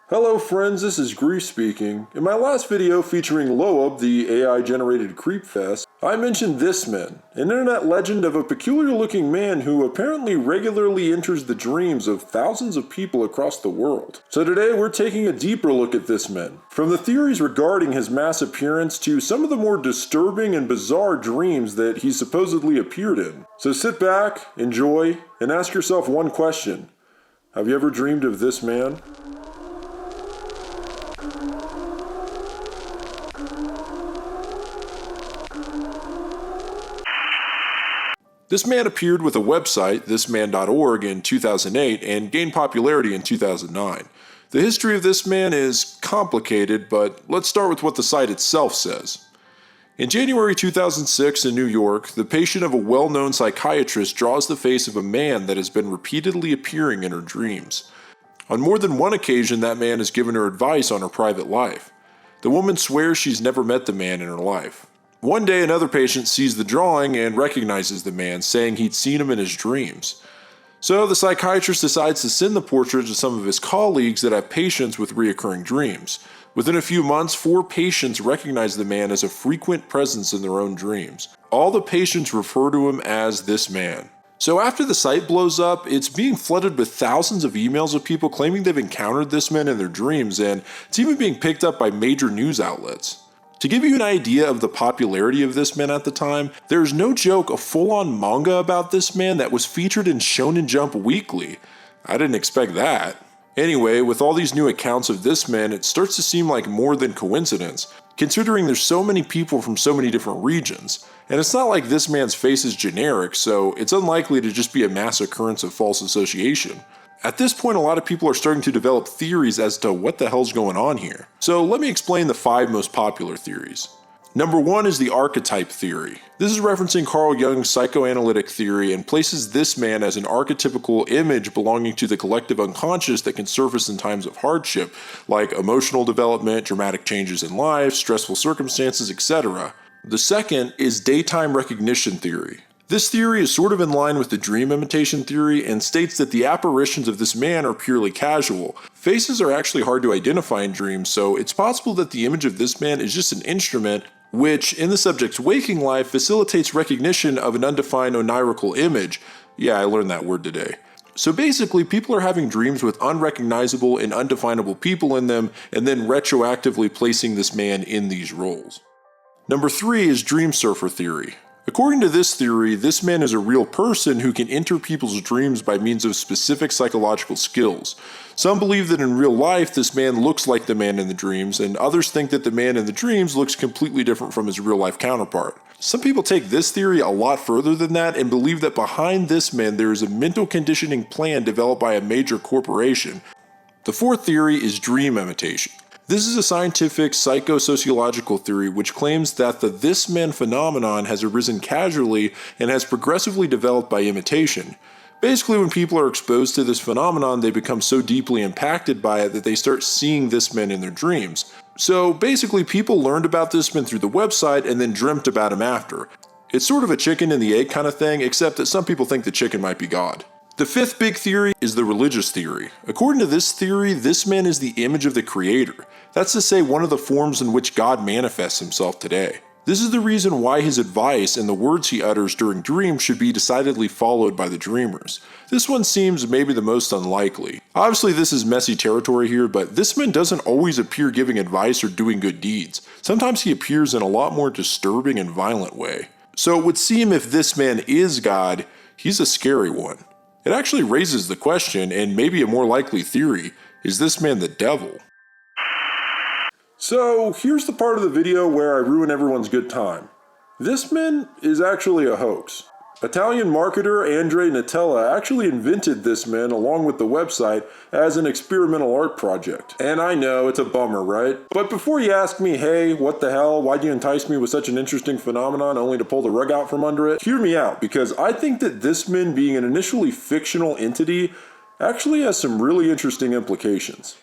Hello friends, this is Grief speaking. In my last video featuring Loeb, the AI-generated creepfest, I mentioned this man, an internet legend of a peculiar-looking man who apparently regularly enters the dreams of thousands of people across the world. So today we're taking a deeper look at this man, from the theories regarding his mass appearance to some of the more disturbing and bizarre dreams that he supposedly appeared in. So sit back, enjoy, and ask yourself one question. Have you ever dreamed of this man? This man appeared with a website, thisman.org, in 2008 and gained popularity in 2009. The history of this man is complicated, but let's start with what the site itself says. In January 2006 in New York, the patient of a well-known psychiatrist draws the face of a man that has been repeatedly appearing in her dreams. On more than one occasion, that man has given her advice on her private life. The woman swears she's never met the man in her life. One day, another patient sees the drawing and recognizes the man, saying he'd seen him in his dreams. So the psychiatrist decides to send the portrait to some of his colleagues that have patients with recurring dreams. Within a few months, 4 patients recognize the man as a frequent presence in their own dreams. All the patients refer to him as this man. So after the site blows up, it's being flooded with thousands of emails of people claiming they've encountered this man in their dreams, and it's even being picked up by major news outlets. To give you an idea of the popularity of this man at the time, there's no joke a full-on manga about this man that was featured in Shonen Jump Weekly. I didn't expect that. Anyway, with all these new accounts of this man, it starts to seem like more than coincidence, considering there's so many people from so many different regions. And it's not like this man's face is generic, so it's unlikely to just be a mass occurrence of false association. At this point, a lot of people are starting to develop theories as to what the hell's going on here. So let me explain the 5 most popular theories. Number 1 is the archetype theory. This is referencing Carl Jung's psychoanalytic theory and places this man as an archetypical image belonging to the collective unconscious that can surface in times of hardship, like emotional development, dramatic changes in life, stressful circumstances, etc. The second is daytime recognition theory. This theory is sort of in line with the dream imitation theory and states that the apparitions of this man are purely casual. Faces are actually hard to identify in dreams, so it's possible that the image of this man is just an instrument which, in the subject's waking life, facilitates recognition of an undefined onirical image. Yeah, I learned that word today. So basically, people are having dreams with unrecognizable and undefinable people in them, and then retroactively placing this man in these roles. Number 3 is dream surfer theory. According to this theory, this man is a real person who can enter people's dreams by means of specific psychological skills. Some believe that in real life this man looks like the man in the dreams, and others think that the man in the dreams looks completely different from his real life counterpart. Some people take this theory a lot further than that and believe that behind this man there is a mental conditioning plan developed by a major corporation. The 4th theory is dream imitation. This is a scientific psychosociological theory which claims that the this man phenomenon has arisen casually and has progressively developed by imitation. Basically, when people are exposed to this phenomenon, they become so deeply impacted by it that they start seeing this man in their dreams. So basically, people learned about this man through the website and then dreamt about him after. It's sort of a chicken and the egg kind of thing, except that some people think the chicken might be God. The 5th big theory is the religious theory. According to this theory, this man is the image of the Creator. That's to say, one of the forms in which God manifests himself today. This is the reason why his advice and the words he utters during dreams should be decidedly followed by the dreamers. This one seems maybe the most unlikely. Obviously this is messy territory here, but this man doesn't always appear giving advice or doing good deeds. Sometimes he appears in a lot more disturbing and violent way. So it would seem if this man is God, he's a scary one. It actually raises the question, and maybe a more likely theory, is this man the devil? So here's the part of the video where I ruin everyone's good time. This man is actually a hoax. Italian marketer Andre Natella actually invented this man along with the website as an experimental art project. And I know, it's a bummer, right? But before you ask me, hey, what the hell, why'd you entice me with such an interesting phenomenon only to pull the rug out from under it? Hear me out, because I think that this man being an initially fictional entity actually has some really interesting implications.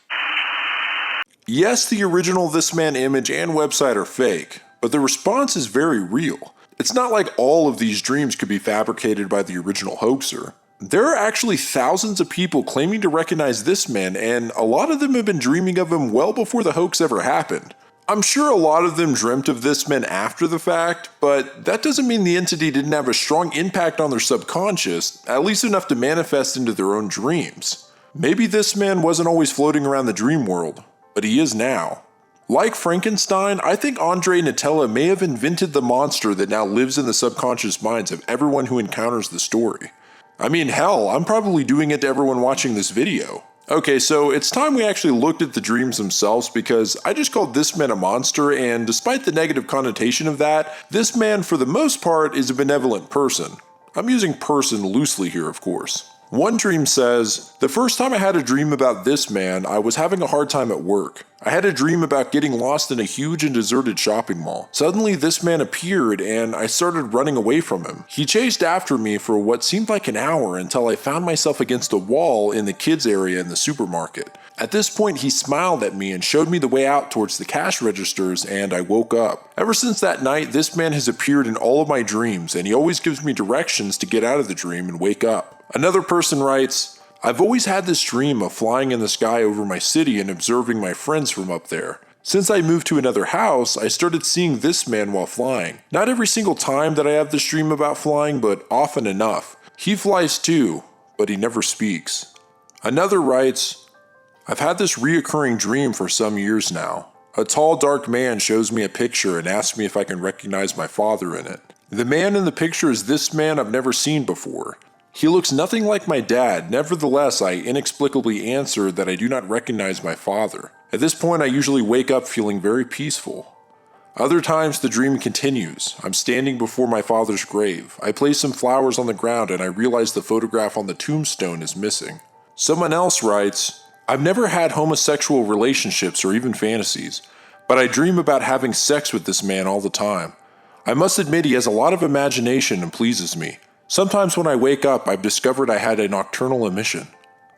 Yes, the original This Man image and website are fake, but the response is very real. It's not like all of these dreams could be fabricated by the original hoaxer. There are actually thousands of people claiming to recognize this man, and a lot of them have been dreaming of him well before the hoax ever happened. I'm sure a lot of them dreamt of this man after the fact, but that doesn't mean the entity didn't have a strong impact on their subconscious, at least enough to manifest into their own dreams. Maybe this man wasn't always floating around the dream world, but he is now. Like Frankenstein, I think Andre Nutella may have invented the monster that now lives in the subconscious minds of everyone who encounters the story. I mean, hell, I'm probably doing it to everyone watching this video. Okay, so it's time we actually looked at the dreams themselves, because I just called this man a monster, and despite the negative connotation of that, this man for the most part is a benevolent person. I'm using person loosely here, of course. One dream says, the first time I had a dream about this man, I was having a hard time at work. I had a dream about getting lost in a huge and deserted shopping mall. Suddenly this man appeared and I started running away from him. He chased after me for what seemed like an hour until I found myself against a wall in the kids area in the supermarket. At this point he smiled at me and showed me the way out towards the cash registers, and I woke up. Ever since that night, this man has appeared in all of my dreams, and he always gives me directions to get out of the dream and wake up. Another person writes, I've always had this dream of flying in the sky over my city and observing my friends from up there. Since I moved to another house, I started seeing this man while flying. Not every single time that I have this dream about flying, but often enough. He flies too, but he never speaks. Another writes, I've had this reoccurring dream for some years now. A tall, dark man shows me a picture and asks me if I can recognize my father in it. The man in the picture is this man I've never seen before. He looks nothing like my dad, nevertheless I inexplicably answer that I do not recognize my father. At this point I usually wake up feeling very peaceful. Other times the dream continues. I'm standing before my father's grave. I place some flowers on the ground and I realize the photograph on the tombstone is missing. Someone else writes, I've never had homosexual relationships or even fantasies, but I dream about having sex with this man all the time. I must admit he has a lot of imagination and pleases me. Sometimes when I wake up, I've discovered I had a nocturnal emission.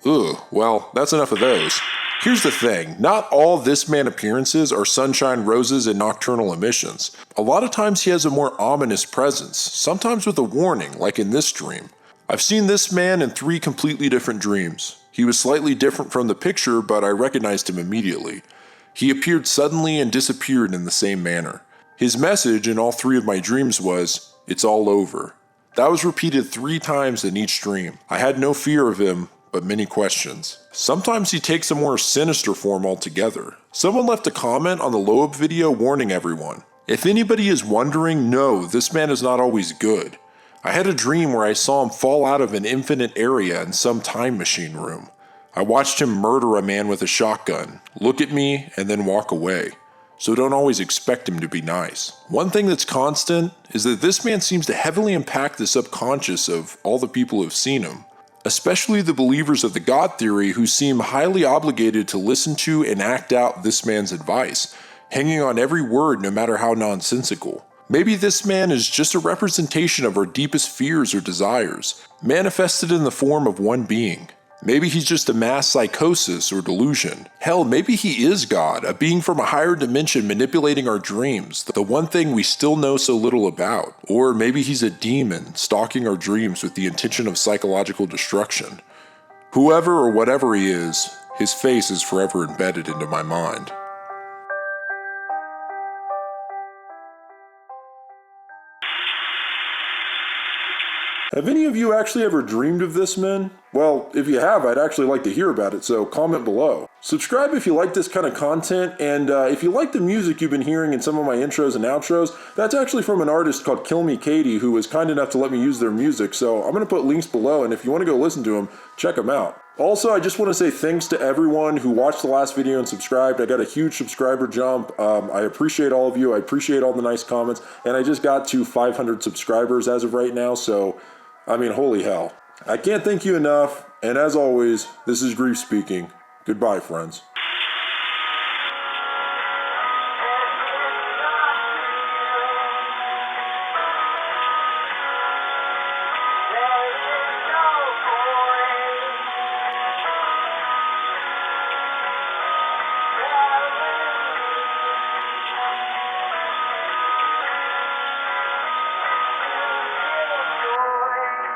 Ugh, well, that's enough of those. Here's the thing, not all this man appearances are sunshine, roses, and nocturnal emissions. A lot of times he has a more ominous presence, sometimes with a warning, like in this dream. I've seen this man in 3 completely different dreams. He was slightly different from the picture, but I recognized him immediately. He appeared suddenly and disappeared in the same manner. His message in all 3 of my dreams was, "It's all over." That was repeated 3 times in each dream. I had no fear of him, but many questions. Sometimes he takes a more sinister form altogether. Someone left a comment on the Loeb video warning everyone. If anybody is wondering, no, this man is not always good. I had a dream where I saw him fall out of an infinite area in some time machine room. I watched him murder a man with a shotgun, look at me, and then walk away. So don't always expect him to be nice. One thing that's constant is that this man seems to heavily impact the subconscious of all the people who have seen him, especially the believers of the God theory who seem highly obligated to listen to and act out this man's advice, hanging on every word no matter how nonsensical. Maybe this man is just a representation of our deepest fears or desires, manifested in the form of one being. Maybe he's just a mass psychosis or delusion. Hell, maybe he is God, a being from a higher dimension manipulating our dreams, the one thing we still know so little about. Or maybe he's a demon stalking our dreams with the intention of psychological destruction. Whoever or whatever he is, his face is forever embedded into my mind. Have any of you actually ever dreamed of this man? Well, if you have, I'd actually like to hear about it, so comment below. Subscribe if you like this kind of content, and if you like the music you've been hearing in some of my intros and outros, that's actually from an artist called Kill Me Katie, who was kind enough to let me use their music, so I'm going to put links below, and if you want to go listen to them, check them out. Also, I just want to say thanks to everyone who watched the last video and subscribed. I got a huge subscriber jump. I appreciate all of you. I appreciate all the nice comments, and I just got to 500 subscribers as of right now, so I mean, holy hell. I can't thank you enough, and as always, this is Grief speaking. Goodbye, friends.